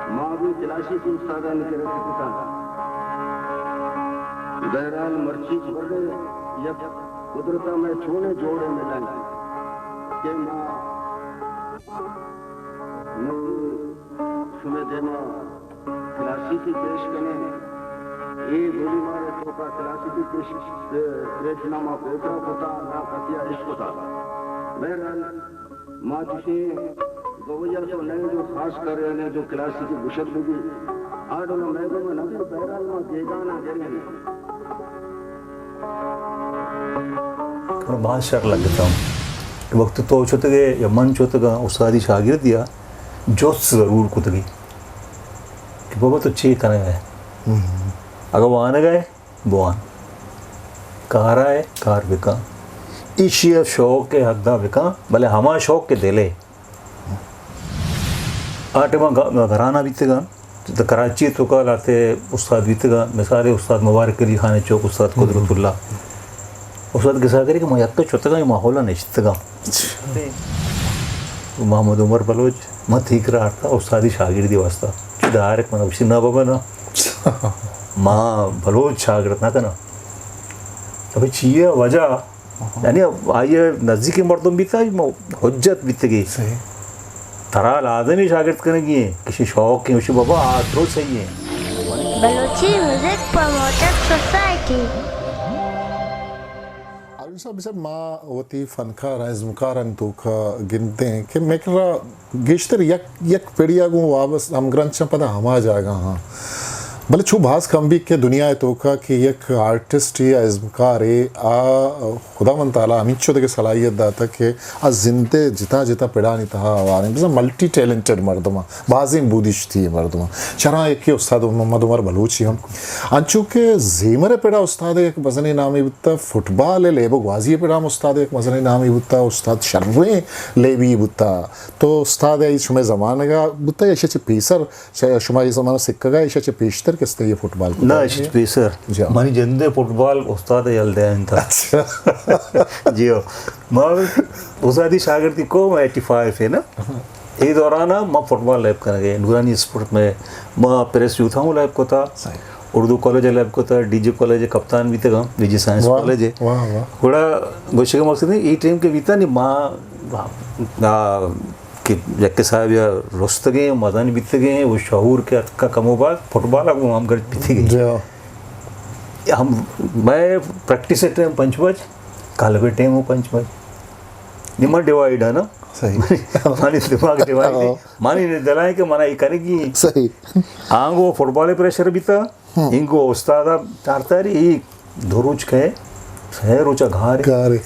माँ भी तलाशी की उस्तादा के रखते था बहरहाल मर्ची बड़े या कुदरता में छोड़े जोड़े मिला के माँ सुमे देना तलाशी की पेश करें ये गोली मारे तो का तलाशी की पेशनामा पेपरा होता ना कतिया इश्क होता बहरहाल माँ जिसे गवैया तो नए जो खास कर रहे हैं जो क्लासी की बुशत भी आड़ में मैदों में नदी बहरहाल माँ जेगाना जगह बहुत शर लगता हूँ वक्त तो चुतगे या मन चुतगा उस्तादी शागिर्द या जोश ज़रूर कुतगी कि बाबा तो चे करने गए अगर वो आने गए वो आन कार आए कार बिका इशिया शौक के हकदा बिका भले हमारा शौक के दिले आटे में घराना बीतेगा तो कराची तो का लाते उस्ताद बीतेगा मिसाल उस्ताद मुबारक अली खान चौक उस्ताद कुदरतुल्ला उस्ताद के साथ कि मैं यक्का चुतगा माहौल निश्चितगा मोहम्मद उमर बलोच मैं ठीक रहा था उस्तादी शागिर्दी वास्ता डायरेक्ट मैं उसी ना बाबा ना माँ बलोच शागिर्द ना करना अभी चाहिए वजह यानी आइए नज़दीकी मर्दों भी था हुज्जत बीत गई तरा लाजमी शागिर्द करेंगी किसी शौक की उसी बाबा आसरो सही है बलोची म्यूजिक प्रमोटर सोसाइटी सब माँ वती फनकार इज़्मकार तो का गिनते हैं कि मैं कह गेश्तर यक यक पीढ़िया को वापस हम ग्रंथ पता हमा जाएगा हाँ भले छू भास कम भी के दुनिया है तो का कि एक आर्टिस्ट या इज़्मकार है आ खुदा मन ताला अमित चौधरी के सलाहियत दाता के आ जिंदे जितना जितना पिड़ा नहीं था आवाने बस मल्टी टैलेंटेड मर्दमा बाजिम बुदिश थी मर्दमा चरा एक के उस्ताद मोहम्मद उमर बलूची हम अंचू के ज़ेमर पिड़ा उस्ताद एक मजनी नामी बुत्ता फुटबॉल लेबो वाजी पिड़ा उस्ताद एक मजनी नामी बुत्ता उस्ताद शर्रे लेबी बुत्ता तो उस्ताद है शुमे ज़माने का बुत्ता ऐसे चे पेसर शुमा ज़माना सिक्का का ऐसे चे पेशतर किसते ये फुटबॉल ना इस पेसर मानी जिंदे फुटबॉल उस्ताद यलदेन था जियो मां उस्तादी शागिर्दी को 85 है ना ये दौरान मैं फुटबॉल लैब कर गए नूरानी स्पोर्ट में मैं प्रेस यूथ हूँ लैब को था उर्दू कॉलेज लैब को था डीजे कॉलेज कप्तान भी थे डीजे साइंस कॉलेज है थोड़ा गोशे का मकसद है ये टीम के बीता नहीं माँ कि जक्के साहब या रुस्त गए मदानी बीते गए वो शहूर के का कमोबाद फुटबॉल अब हम घर बीते गए हम मैं प्रैक्टिस से टाइम 5 बज कल भी टाइम हो 5 बज निम्न डिवाइड है ना सही मानी दिमाग डिवाइड मानी ने दलाए के मना ये करेगी सही आंगो फुटबॉल प्रेशर बीता इनको उस्ताद चारता री धुरुच के शहर रोचा घार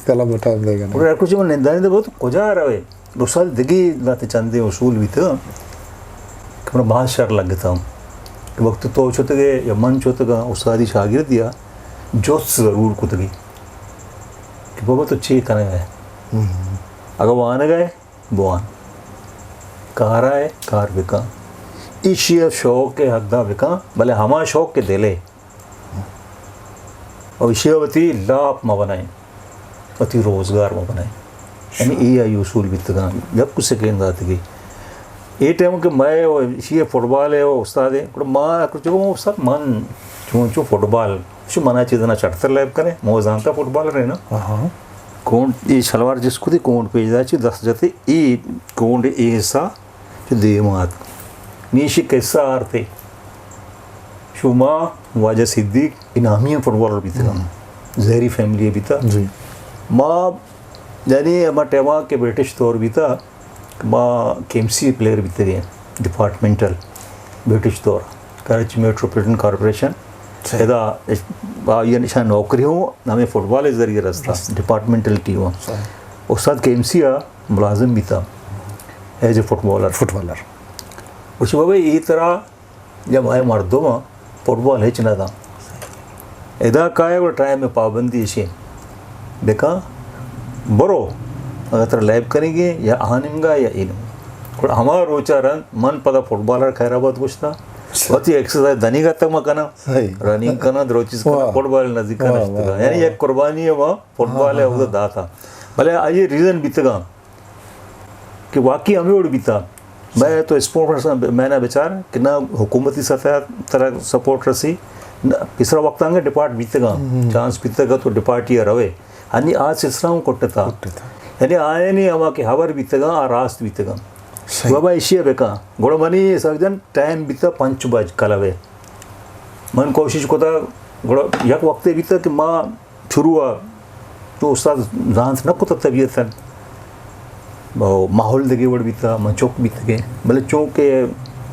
कला बटा देगा और कुछ में निंदाने दे बहुत कोजा रहे उस्ताद दिगी लाते चंदे उसूल भी था कि मैं बहुत शर लगता हूँ कि वक्त तो चुतगे या मन चुतगा उस्तादी शागिर्द या जोश ज़रूर कुतगी कि बाबा तो चे करने गए अगर वो आने गए वो आन कार आए कार बिका इशिया शौक के हकदा बिका भले हमारा शौक के दिले और इशियावती लाभ में बनाए अति रोज़गार में बनाए यानी ये आई उसूल भी तक जब कुछ सेकेंड आती गई ये टाइम के मैं वो इसी फुटबॉल है वो उस्ताद है कुछ माँ कुछ वो उस्ताद मन चूँ फुटबॉल शु मना चीज़ ना चढ़तर लैब करे मो जानता फुटबॉल रहे ना कौन ये शलवार जिसको थी कौन पेज दाची 10 जाते ये कौन ऐसा जो देमात नीशी कैसा आरते शुमा वाजा सिद्दीक इनामी फुटबॉलर भी था जहरी फैमिली भी था जी माँ यानी हमारा टेमा के ब्रिटिश तौर भी था माँ केमसी प्लेयर भी थे डिपार्टमेंटल ब्रिटिश तौर कराची मेट्रोपॉलिटन कॉरपोरेशन सैदा ये निशान नौकरी हो हमें फुटबॉल के ज़रिए रास्ता डिपार्टमेंटल टीम उस्ताद केमसी मुलाजिम भी था एज ए फुटबॉलर उस बाबा ये तरह जब आए मर्दों में फुटबॉल है चना था इदा का है वो टाइम में पाबंदी ऐसी देखा बरो अगर लैब करेंगे या आनिमगा या इन और हमारा रोचा रन मन पता फुटबॉलर खैराबाद कुछ था बहुत ही एक्सरसाइज धनी का तक मकाना रनिंग करना रोचिस करना फुटबॉल नजदीक करना यानी एक कुर्बानी है वहाँ फुटबॉल है वो दा था भले आइए रीज़न बीतेगा कि वाकई हमें उड़ बीता मैं तो स्पोर्ट मैंने विचार कि ना हुकूमती सतह तरह सपोर्ट रसी पिछड़ा वक्त आगे डिपार्ट बीतेगा चांस बीतेगा तो डिपार्ट ये रवे यानी आज इसराम कोट्टा यानी आए नहीं हवा के हवर बीतेगा आ रास्त बीतेगा बाबा इशिया बेका गोड़ मनी सजन टाइम बीता 5 बज कलवे मन कोशिश कोता गोड़ यक वक्त बीता कि माँ शुरू हुआ तो उस्ताद जांच न कोता तबीयत है माहौल देखे बड़ बीता मन चौक बीत गए भले चौक के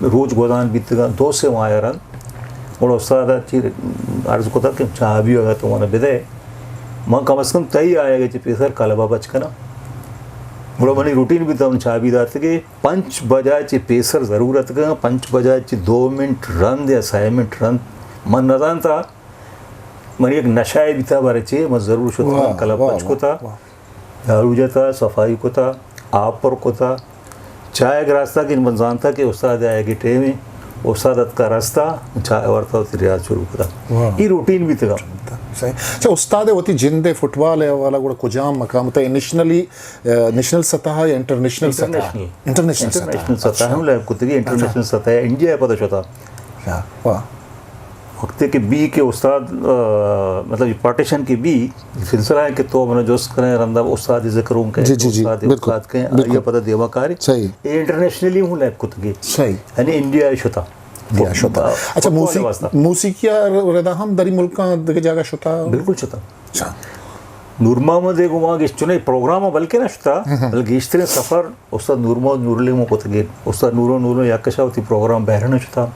रोज गोदान बीतेगा 2 से वहाँ यार गोड़ उस्ताद चीज अर्ज कोता कि चाह भी होगा तो वहाँ बेदे माँ कम से कम तय आएगा कि पेसर कलबा बच कर ना बड़ा मनी रूटीन भी था चाबी दात के 5 बजाचे पेसर ज़रूरत का 5 बजाचे 2 मिनट रन या 6 मिनट रन मन नदान था मनी एक नशाए भी था बारे चे मैं ज़रूर शुद्ध कला पच को था झाड़ू जाता सफाई को था आप पर को था चाय का रास्ता कि मन जानता कि उस्ताद आएगी टे में उस्ताद का रास्ता चाय वार्ता होती रियाज शुरू करा ये रूटीन भी था सही अच्छा उस्ताद होती जिंदे फुटबॉल है वाला गुड़ा कुजाम मकाम था नेशनल सतह या इंटरनेशनल सतह हम लोग कुछ इंटरनेशनल सतह है इंडिया है पता चलता वाह वक्त के बी के उस्ताद मतलब पार्टीशन के बी सिलसिला है कि तो मैंने जोश करें रंदा उस्ताद जिक्र हूँ के उस्ताद के ये पता देवाकारी सही ये इंटरनेशनली हूँ लैब कुछ की सही यानी इंडिया शुता अच्छा मूसिकिया रदा हम दरी मुल्का दगे जागा शुता बिल्कुल शुता नूरमा में देखो वहाँ गिश्चुने प्रोग्राम बल्कि ना शुता बल्कि गिश्तरे सफर उस्ताद नूरमा नूरले में कुछ की उस्ताद नूरो याकशावती प्रोग्राम बहरना शुता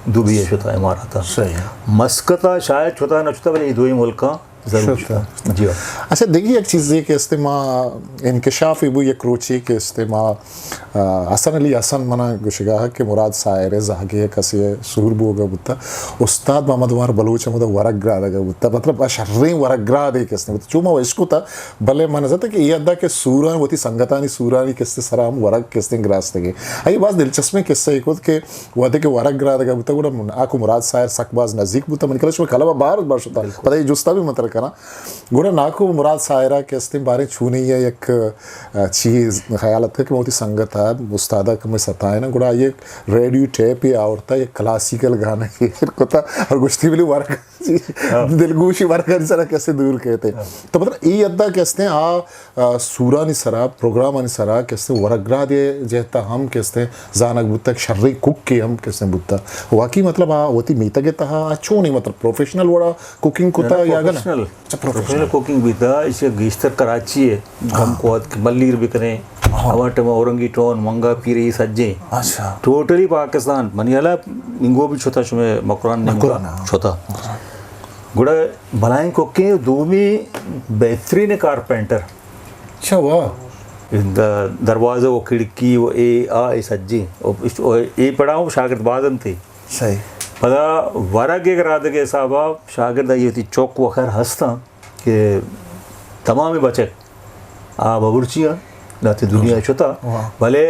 दुबई है शुता हमारा था सही मस्कता शायद शुता न शुता बल्कि ये दो ही मुल्का ज़रूर शुता जी अच्छा देखिए एक चीज़ ये कि इस्तेमाल इनकशाफ इबू ये क्रोची के इस्तेमाल हसन अली हसन मना गुशगाह के मुराद सायर जहागे कसी सुहर बोगा बुत्ता उस्ताद मोहम्मद उमर बलूच मुदा वरग्रा दगा बुत्ता मतलब शर्री वरग्रा दे के इस्तेमाल चुमा वैसको था भले मन जाता कि ये अद्दा के सूरान होती संगतानी सूरानी किस्ते सराम वरग किस्ते ग्रास दगे आई बात दिलचस्प में किस्से एक के वादे के वरग्रा दगा बुत्ता गुड़ा आको मुराद सायर सकबाज नज़दीक बुत्ता मन कलश में कलबा बार बार शुता पता है जुस्ता भी मतलब करना गुड़ा नाको मुराद सायरा के इस्तेम बारे छूने ये एक चीज़ ख्यालत है कि बहुत ही संगत है उस्तादा के में सताए ना गुड़ा ये रेडियो टेप ही आवड़ता ये क्लासिकल गाना ये को था और गुश्ती बिली वर्क दिलगोशी वर्क सरा कैसे दूर कहते तो मतलब ये अद्दा कैसे आ सूरा नि सरा प्रोग्राम नि सरा कैसे वरग्रा दे जेता हम कैसे जानक बुत्ता शर्री कुक के हम कैसे बुत्ता वाकई मतलब आ होती मीता के तहा अच्छो नहीं मतलब प्रोफेशनल वाला कुकिंग को था या गना प्रोफेशनल कुकिंग भी था इसे गिश्तर कराची है हमको मल्लीर भी करें हमारे में औरंगी टोन मंगा पीरी सज्जे अच्छा टोटली पाकिस्तान मनियाला इंगो भी छोटा शुमे मकुरान ने छोटा गुड़ा भलाई को के दूमी बेहतरीन कारपेंटर अच्छा वाह दरवाज़ा वो खिड़की वो ए सज्जी और ए पढ़ाऊँ शागिर्द बादम थे सही पता वरग एक रात के साहबा शागिर्द ये थी चौक वखर हंसता कि तमाम बचे आ बबुर्चियाँ नाते दुनिया शुता भले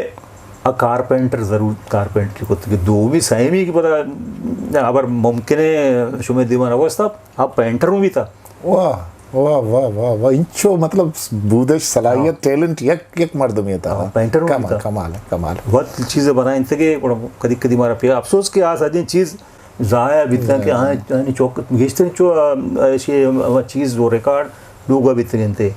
आ कारपेंटर ज़रूर कारपेंटर को दो भी सही की पता अगर मुमकिन है शुमे दीवान अवस्था आप पेंटरों भी था वाह वाह वाह वाह वाह इंचो मतलब बूदेश सलाहियत टैलेंट एक मर्द में था पेंटर कमाल कमाल कमाल बहुत चीज़ें बनाई थे कि कदी कदी मारा पिया अफसोस कि आज आज चीज़ ज़ाया बीतना कि हाँ यानी चौक घिसते चो ऐसी चीज़ वो रिकॉर्ड लोग बीतगे थे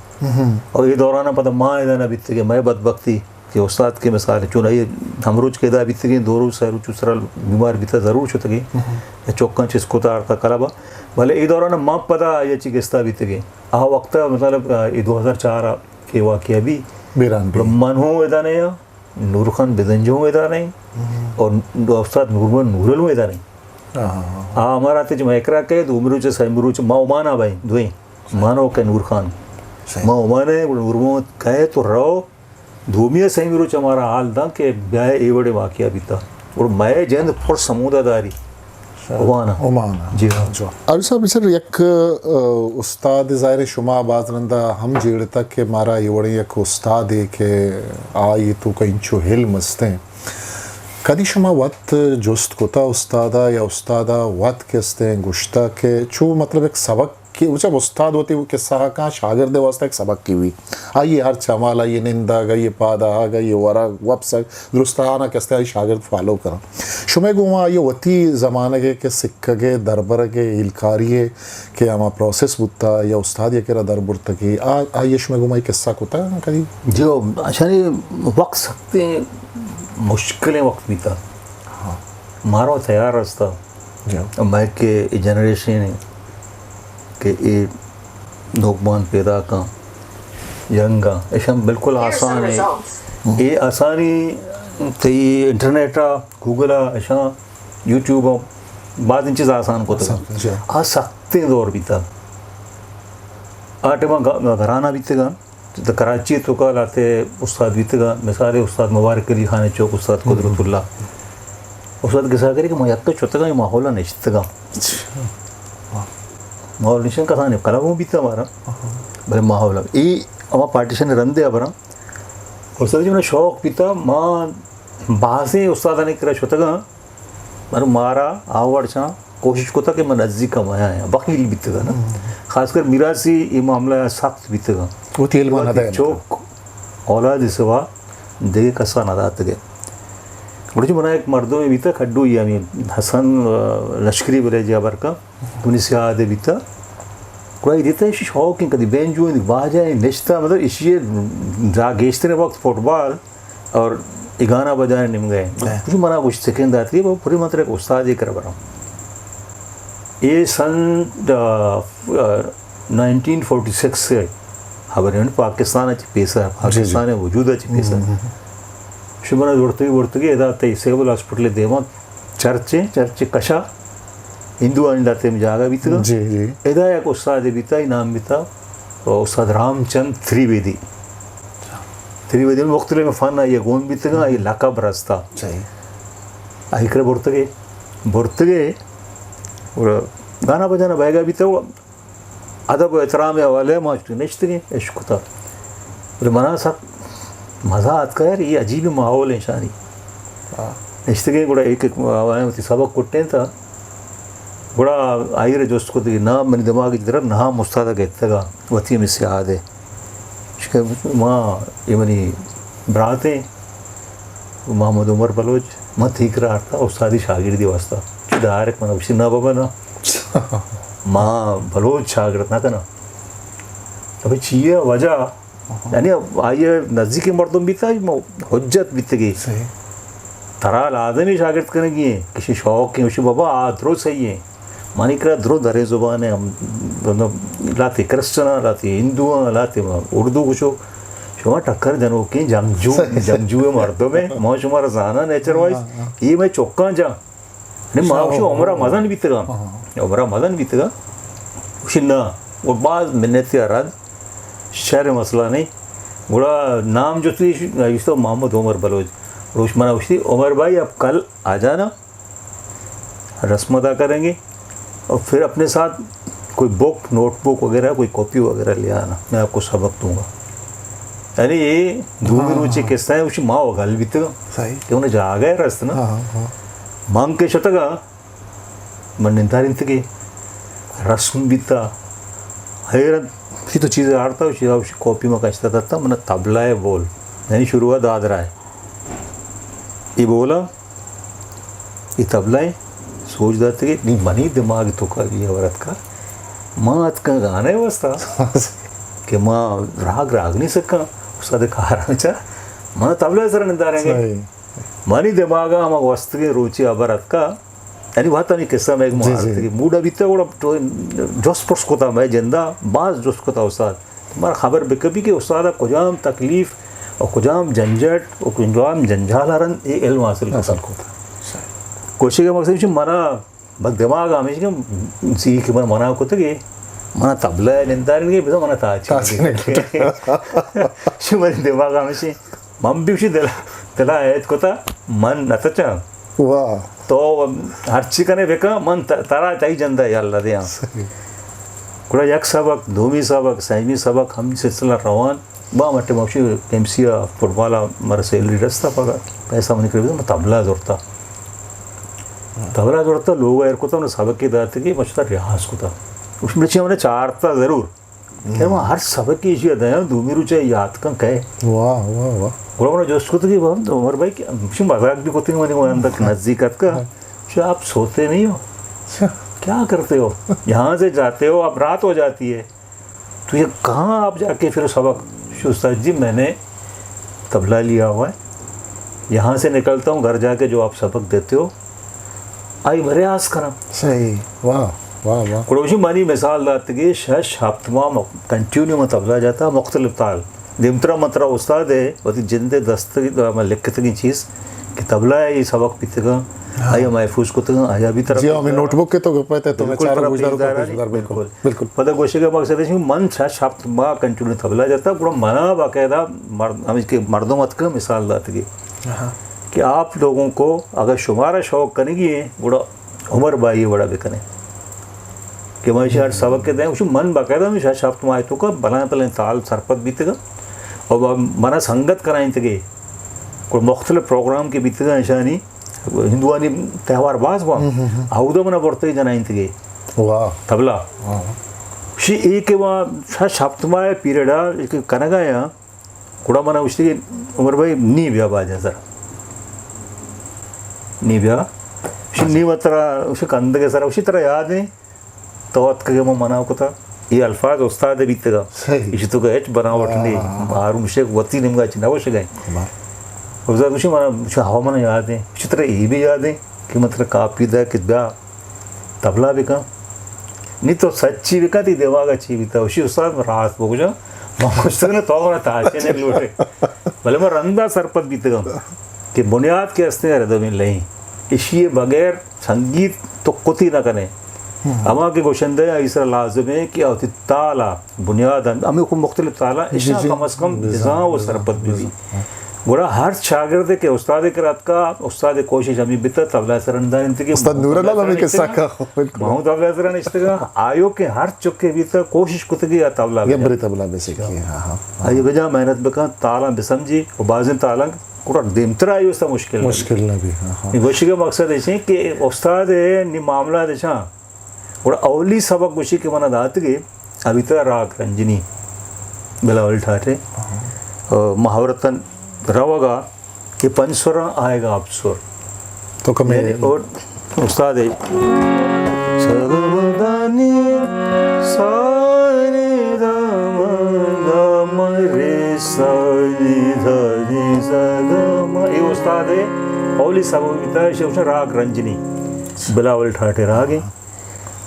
और ये दौरान पता माँ इधर बीतगे मैं बदबख्ती कि उस्ताद के मिसाल चुना ये हम रोज के दा बीतगे दो रोज सर चुसरा बीमार बीता ज़रूर छुतगे या चौका चीज़ को तारता कलाबा भले ये दौरान माँ पता ये चिकित्सा बीतगे आ वक्त मतलब ये 2004 के वाक़या भी मन हो इधर नहीं नूर खान बेदंजो इधर नहीं और उस्ताद नूरमन नूरल इधर नहीं हमारा तो जो एकरा के उमरू से सैमरू से माँ उमाना भाई दुई मानो के नूर खान माँ उमाने नूरमो कहे तो रहो धूमिया सैमरू से हमारा हाल था कि ब्याह ए बड़े वाक़या भी था और मैं जैन फुर समुदादारी उमाना जी हाँ और सब सर एक उस्ताद ज़ाहिर शुमा बाजरंदा हम जेड़ तक के मारा ये बड़े एक उस्ताद है कि आई तो कहीं चो हिल मस्ते कदी शुमा वक्त जुस्त कोता उस्तादा या उस्तादा वक्त के स्ते गुश्ता के चो मतलब एक सबक कि जब उस्ताद होते वो किस्सा कहाँ शागिर्द वास्ते एक सबक की हुई आइए हर चमाला ये निंदा गई पादा गई ये वरा वब्सक दुरुस्ताना किस्ता शागिर्द फॉलो करा शुमे गुमा ये वती ज़माने के सिक्का के दरबर के इलकारिये के आमा प्रोसेस बुता या उस्ताद ये केरा दरबर तक आइए शुमे गुमा ये किस्सा कोता है कभी जो अच्छा नहीं वक्त सकते मुश्किलें वक्त बीता मारो तैयार रास्ता मैं के जनरेशन है कि ये नौकबान पैदा का यंगा ऐसा बिल्कुल आसान है ये आसानी तो ये इंटरनेट गूगल ऐसा यूट्यूब बाद इन चीज़ आसान को आ सकते दौर बीता आटे में घराना बीतेगा तो कराची तो का लाते उस्ताद बीतेगा मिसाल उस्ताद मुबारक अली खान चौक उस्ताद कुदरतुल्लाह उस्ताद के साथ करी कि मैं यक्का चौथा माहौल निश्चितगा माहौल निश्चय कसा नहीं कला वो बीता हमारा भले माहौल ये हमारा पार्टीशन रंदे अबरा उस्ताद जी मैंने शौक बीता माँ बाहर से उस्ताद ने करा चौथा मैं मारा आवड़ छा कोशिश को था कि मैं नज़दीक कमाया है वकील बीतेगा ना खासकर मिरासी ये मामला सख्त बीतेगा वो तेल बना था चौक औलाद सिवा दे कसा नादात गए मुझे मना एक मर्दों में बीता खड्डू या हसन लश्करी बोले जाबर का उन्हीं से आदे बीता कोई देता है शौक है कभी बेंच जो बाजा है निश्ता मतलब इसी जा गेस्ते वक्त फुटबॉल और गाना बजाने निम गए मुझे मना कुछ सेकेंड आती है वो पूरी मात्रा एक उस्ताद ही कर रहा हूँ ये सन 1946 से खबर पाकिस्तान अच्छी पेशा पाकिस्तान वजूद अच्छी पेशा शुभना जोड़ते यदाते सेवल हॉस्पिटल देवा चर्चे कशा हिंदू अंडाते में जागा बीतगा जी जी यदा एक उस्ताद बीता नाम बीता उस्ताद रामचंद त्रिवेदी में मुख्तलिफ में फ़न ये गोन बीतगा ये लकब रास्ता सही आइकर बोर्तगे और गाना बजाना बहेगा बीता वो अदब एहतराम वाले मास्टर नश्तगे इश्क था और मना सब मज़ा आता यार ये अजीब माहौल है शानी नश्तगे गुड़ा एक सबक कुट्टे था गुड़ा आई रहे जोस्त को ना मेरे दिमाग की तरफ ना मुस्तादा कहता वती में से याद है माँ ये मनी बरातें मोहम्मद उमर बलोच मैं ठीक रहा था उस्तादी शागिर्दी वास्ता डायरेक्ट मैं उसी ना बाबा ना माँ बलोच शागिर्द ना करना अभी चाहिए वजह यानी आइए नज़दीकी मर्दों बीता हज्जत बीत गई तराल आदमी शागिर्द करेंगे किसी शौक के उसी बाबा आदरो सही है मानी करा द्रो दरे ज़ुबान है हम लाते क्रिश्चन लाते हिंदू लाते उर्दू कुछ शुमा टक्कर जनों की जंगजू मर्दों में माँ शुमारा जाना नेचर वाइज ये मैं चौका जा नहीं माँ उसे उमरा मज़न बीतेगा उसी ना और बाद मिन्नत आराध शहर मसला नहीं बड़ा नाम जो थी इस तो मोहम्मद उमर बलोच रोश मना उसी उमर भाई अब कल आ जाना रस्म अदा करेंगे और फिर अपने साथ कोई बुक नोटबुक वगैरह कोई कॉपी वगैरह ले आना मैं आपको सबक दूंगा यानी ये दूर रुचि किस्ता है उसी माँ गल बीतेगा कि उन्हें जा गए रास्ते ना मांग के शतगा मन निंतारिन की रस्म बीता हैरत की तो चीज़ें आड़ता उसी कॉपी में कचता था मैंने तबला है बोल यानी शुरुआत दादरा है ये बोला ये तबला है सोच जाते कि नहीं मनी दिमाग तो का ये औरत का माँ आज का गाना है वास्ता कि माँ राग नहीं सका उसका दिखा रहा है माँ तबला सर निंदारेंगे मनी दिमाग हम वस्त के रुचि अबरत का यानी बात नहीं किस्सा में एक मुहावरा मूड अभी तक जोश पोश को था मैं जिंदा बाज जोश को था उस्ताद तुम्हारा खबर बेकबी के उस्ताद कुजाम तकलीफ और कुजाम झंझट और कुजाम जंजाल ये इल्म हासिल को था कोशिश का मकसद मना बस दिमाग हमेशा सीख मन मना को थे मना तबला निंदारेंगे बिना मना ताज मन दिमाग हमेशा मम भी उसी दिला ऐत को था मन नतचा वाह तो हर चिकने बेका मन तारा चाहिए जंदा है अल्लाह दे कुड़ा यक सबक धोमी सबक सैमी सबक हम सिलसिला रवान बा मट्टे मौसी एमसीआ फुटबॉल मर सैलरी रस्ता पगा पैसा मन निकल मैं तबला जोड़ता लोग एर को था सबक की दाते की मचता रियाज को था उसमें हमने चारता ज़रूर क्या वहाँ हर सबक की इसी अदा है दूमी रुचे याद का कहे वाह वाह वाह बोला जो उसको तो कि बहुत उमर भाई मजाक भी होती है मैंने अंदर नज़दीकत का आप सोते नहीं हो क्या करते हो यहाँ से जाते हो आप रात हो जाती है तो ये कहाँ आप जाके फिर सबक उस्ताद जी मैंने तबला लिया हुआ है यहाँ से निकलता हूँ घर जाके जो आप सबक देते हो आई भरे आस करा सही वाह वाह वाह कुरोशी मानी मिसाल दात की शश हफ्तमा कंटिन्यू में तबला जाता मुख्तलिफ ताल दिमतरा मतरा उस्ताद है वती जिंदे दस्तगी लिखत की चीज़ कि तबला है ये सबक पितगा आया महफूज को तो आया भी तरफ जी हमें नोटबुक के तो पता है तो मैं चार गुजार बिल्कुल बिल्कुल पता गोशे का मकसद है मन शब्द माँ कंटिन्यू तबला जाता पूरा मना बाकायदा हम इसके मर्दों मत का मिसाल दात की कि आप लोगों को अगर शुमारा शौक करेंगी बड़ा उमर बाई बड़ा भी करें कि मैं शायद सबक के दें उस मन बाकायदा में शायद शब्द माए तो का बलाएं पलें ताल सरपत बीतेगा और मना संगत कराएं तगे कोई मुख्तलिफ प्रोग्राम के बीतेगा निशानी हिंदुआनी त्यौहार बाज बा आउदा मना बढ़ते जना इंतगे वाह तबला शी एक वहाँ शब्दमाय पीरियड एक कनगाया कुड़ा मना उसकी उमर भाई नी ब्या बाजा सर नी ब्या शी नी मतरा उसे कंद के सर उसी तरह याद है तो अत के मना को था ये अल्फाज उस्ताद बीतेगा इसी तो का एच बनावट ने मारू मुझे वती निमगा चिन्ह वो शगाई उधर उसी माना मुझे हवा मना याद है इसी तरह ये भी याद है कि मतलब कापी दा कि ब्या तबला भी का नहीं तो सच्ची भी का थी देवागा ची भी था उसी उस्ताद रात बोल जा कुछ तक ने तो मना ताशे ने लूटे भले मैं रंदा सरपत बीतेगा कि बुनियाद के अस्ते रहते में नहीं इसी बगैर संगीत तो कुती ना करें अमा के गोशंदे इस लाजम है कि अति ताला बुनियाद हमें को मुख्तलिफ ताला इस कम अज़ कम जज़ा व सरपत भी गोरा हर शागिर्द के उस्ताद किरात का उस्ताद कोशिश हमें बिता तबला सरंदा इंतके उस्ताद नूरुल्लाह हमें किस्सा का महमूद तबला सरन इश्तगा आयो के हर चुके बिता कोशिश कुतगी तबला ये बड़ी तबला में सीखी हां हां आयो बजा मेहनत बका ताला बेसमझी और बाज़ ताला पूरा दिमतरा आयो सा मुश्किल ना भी हां हां गोशी का मकसद है कि उस्ताद नि मामला देछा और अवली सबक गोशी के मना दात के अभी तक राग रंजनी बिलावल ठाटे महावरतन रवगा कि पंचस्वर आएगा आप स्वर तो कमे और उस्ताद है सगमदानी सारे दाम दाम रे सानी धानी सगम ये उस्ताद है अवली सबक बिता है राग रंजनी बिलावल ठाटे राग है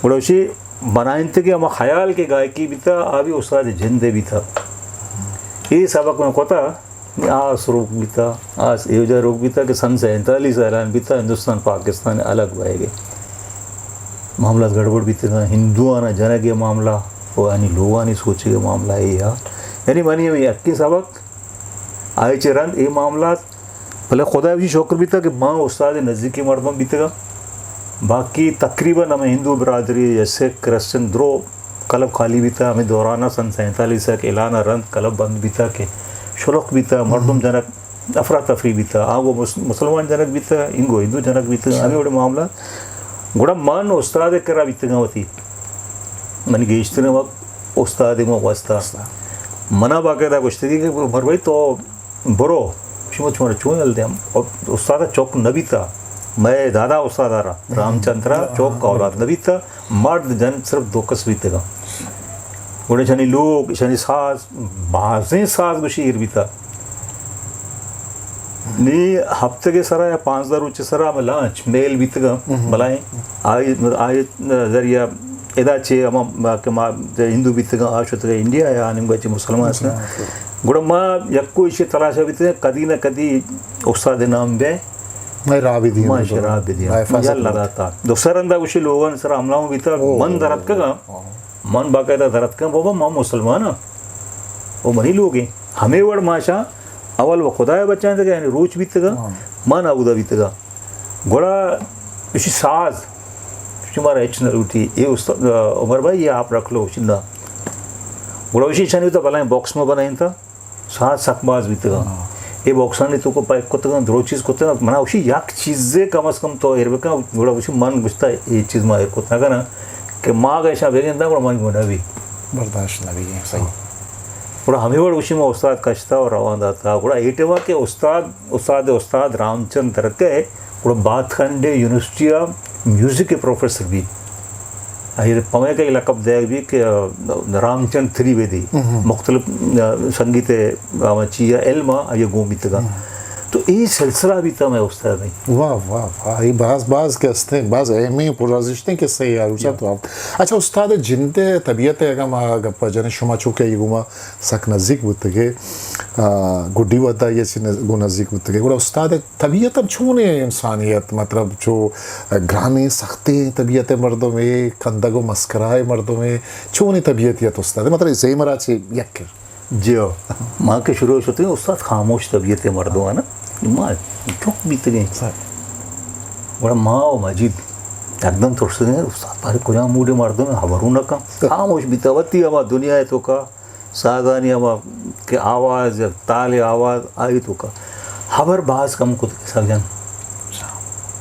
बड़ोशी बनाते कि हम ख्याल के गायकी भी था अभी उस्ताद जिंदे भी था ये सबक में कोता आस रोक भी था आस एवजा रोक भी था कि सन 47 ऐलान भी था हिंदुस्तान पाकिस्तान अलग बह गए मामला गड़बड़ भी था हिंदुआना जनक ये मामला वो यानी लोगानी सोचे मामला है यानी मानी हमें अक्की सबक आए चरण ये मामला भले खुदा भी शौकर भी था कि माँ उस्ताद नज़दीकी मर्दम भी था बाकी तकरीबन हमें हिंदू बरादरी जैसे क्रिश्चन द्रो क्लब खाली भी था हमें दौराना सन 47 तक एलाना रंद क्लब बंद भी था कि शुल्क भी था मर्दम जनक अफरा तफरी भी था वो मुसलमान जनक भी था इनको हिंदू जनक भी था आगे बड़े मामला गुड़ा मन उस्ताद करा भी तंगा होती मन गेश्तने वक्त उस्ताद में वास्ता मना बाकायदा गुश्तगी के मर भाई तो बरो शुमत छोड़ चूँ चलते हम और उस्ताद चौक नबी था मैं दादा उस्ताद आ रहा रामचंद्रा चौक का औलाद नबी था मर्द जन सिर्फ दो कसबी थे बड़े शनि लोग शनि सास बाजें सास बशीर भी था नी हफ्ते के सरा या 5000 उच्च सरा में लंच मेल भी तक बलाएं आय जरिया इदा चे हम के हिंदू भी तक आशुत इंडिया या निम बच्चे मुसलमान से गुड़ा माँ यक्को इसे तलाशा भी थे कदी न कदी उस्ताद नाम बे मैं राबी दी मां शराब भी दिया या लगाता दूसरा अंदा कुछ लोगों ने सर हमलाओं भी था मन दर्द का मन बाकायदा दर्द का बाबा माँ मुसलमान वो मनी लोग हैं हमें वड़ माशा अवल वो खुदा बच्चा थे यानी रोच भी तगा मन आबूदा भी तगा गोड़ा इसी साज तुम्हारा एच न उठी ये उस्ताद उमर भाई ये आप रख लो चिंदा गोड़ा उसी चने तो बनाए बॉक्स में बनाए था साज सकबाज भी तगा ये बॉक्साने तो को पाइप को तगा दो चीज़ को तगा मना उसी याक चीज़ें कम अज़ कम तो एरबे का गोड़ा उसी मन गुस्ता ये चीज़ में एर को तगा ना कि माँ का ऐसा बेगन था बड़ा माँ गुना भी बर्दाश्त नबी है सही बड़ा हमें बड़ा उसी में उस्ताद कश्ता और रवाना था बड़ा एटेवा के उस्ताद रामचंद दरके बड़ा बातखंडे यूनिवर्सिटी ऑफ म्यूजिक के प्रोफेसर भी ये पवे का लकब दे भी कि रामचंद त्रिवेदी मुख्तलिफ संगीत चिया इल्म ये गोमित का तो ये सिलसिला भी था मैं उस्ताद नहीं वाह वाह वाह ये बाज कहते हैं बाज एमी पुरजिश्ते के सही यार उसा तो आप अच्छा उस्ताद जिंदे तबीयत है मा गप्पा जने शुमा चुके युमा सक नजदीक बुतगे गुड्डी वता ये गो नजदीक बुतगे बड़ा उस्ताद तबीयत अब छूने इंसानियत मतलब जो ग्राने सख्ते तबीयत मर्दों में कंदगो मस्कराए मर्दों में छूने तबीयत ये तो उस्ताद मतलब सही मरा से यक जी माँ के शुरू होते हैं उस्ताद खामोश तबीयत मर्दों है ना माँ चौक बीत गए बड़ा माँ और मजीद एकदम थोड़ा सा उस्ताद पारे कुछ मूडे मर्दों में हवरू न कम खामोश बीतावती हवा दुनिया है तो का सादानी हवा के आवाज़ ताले आवाज़ आई तो का हबर बाज कम कुत सजन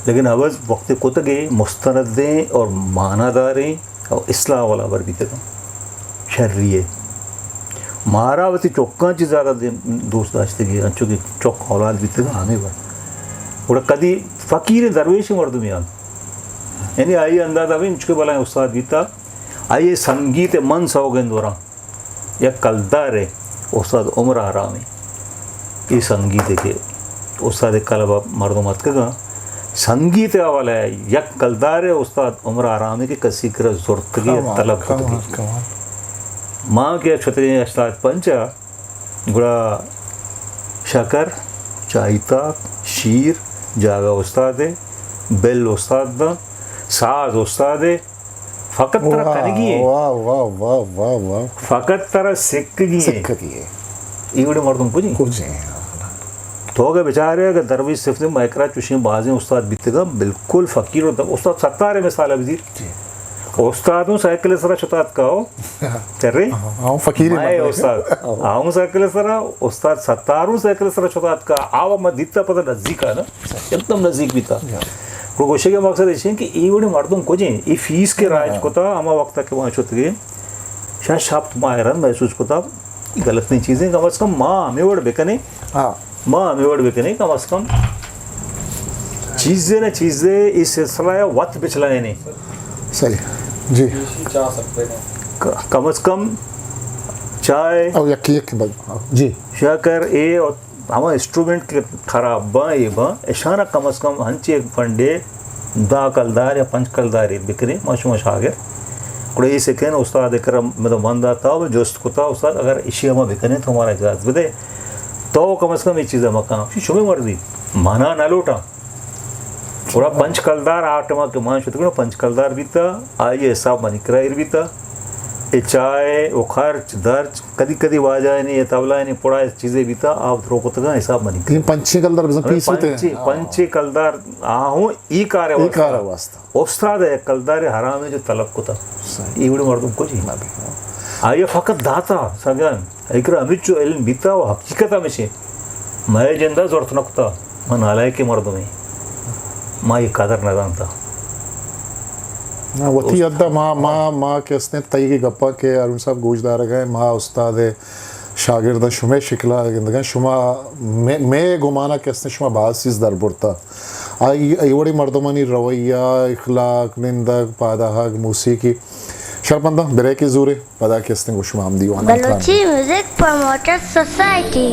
लेकिन अवज वक्त कुतगे मुस्तनदें और मानादारें और इस्लाह वाला बर बीते कम शर्रिए महारावती चौकांची ज़्यादा दोस्त दाश्तगी अंचो की चौक औलाद बीते हमें बड़ा कदी फ़कीर दरवेश मर्दुम यानी आइए अंदाज़ा भी इंचके बला उस्ताद बीता आइए संगीत मन सौगंद वरा या कलदार है उस्ताद उम्र आराम है ये संगीत के उस्ताद कलबा मर्दुमत का संगीत वाला है यक कलदार है उस्ताद उम्र आराम है कि कसी कर ज़रूरत की तलब माँ के क्षत्रिय उस्ताद पंचा गुड़ा शकर चायता शीर जागा उस्ताद है बेल उस्ताद साज उस्ताद है फ़कत तरह करेगी है वाह वाह वाह वाह वाह फ़कत तरह सिक्की है ये बड़े मर्दों को जी कुछ तो अगर बेचारे अगर दरवेश सिर्फ मैकरा चुशी बाजें उस्ताद बीतेगा बिल्कुल फ़कीर होता उस्ताद सत्तार है मिसाल वज़ीर उस्ताद हूँ साइकिल सरा छुतात का हो चल रही फकीर मैं उस्ताद आऊँ साइकिल सरा उस्ताद सत्तार हूँ साइकिल सरा छुतात का आवा मत दिखता पता नज़दीक है ना एकदम नज़दीक भी था गोशे के मकसद ऐसे कि ये बड़े मर्दों को जी ये फीस के राज को था हमा वक्त के वहाँ छुत गए शायद शाप मायरन महसूस को था गलत नहीं चीज़ें कम अज़ कम माँ हमें वड़ बेकने माँ हमें वड़ बेकने कम अज़ कम चीज़ें ना चीज़ें इस सिलसिला या वक्त पिछलाए नहीं सही जी कम अज़ कम चाय और यकी जी शकर ए और हमारा इंस्ट्रूमेंट के खराब बा ये बा इशारा कम अज़ कम हंचे एक फंडे दा कलदार या पंच कलदार बिकने मश आगे कुड़े ये सेकेंड उस्ताद करम मतलब मन दाता हो जोस्त को था उस्ताद अगर इशिया में बिकने तो हमारा इजाज़त बदे तो कम अज़ कम ये चीज़ें मकान शुमे मर्जी माना ना लौटा पूरा पंच कलदार आठ माह के मान शुद्ध पंच कलदार भी था आइए हिसाब मनी करायर भी था ये चाय वो खर्च दर्ज कदी कदी वाजा नहीं ये तबला नहीं पड़ा चीज़ें भी था आप रोको तक हिसाब मनी लेकिन पंचे कलदार पीस होते हैं पंचे कलदार आहूँ ई कार वास्ता उस्ताद है कलदार हराम है जो तलब को था ये बड़े मर्दों को जी आइए फ़कत दाता सगन एक अमित जो इल्म बीता वो हकीकत में से मैं जिंदा ज़रूरत नकता मैं नालायक के मर्दों में माँ ये कदर न जानता वती अद्दा माँ के उसने तई की गप्पा के अरुण साहब गोजदार गए माँ उस्ताद शागिर्द शुमे शिकला गए शुमा मैं गुमाना के उसने शुमा बात चीज़ दरबुरता आई बड़ी मर्दमानी रवैया इखलाक निंदक पादाहक मौसीकी शरपंदा बेरे की जोरे पदा के उसने गुशमा आमदी बलूची म्यूजिक प्रमोटर सोसाइटी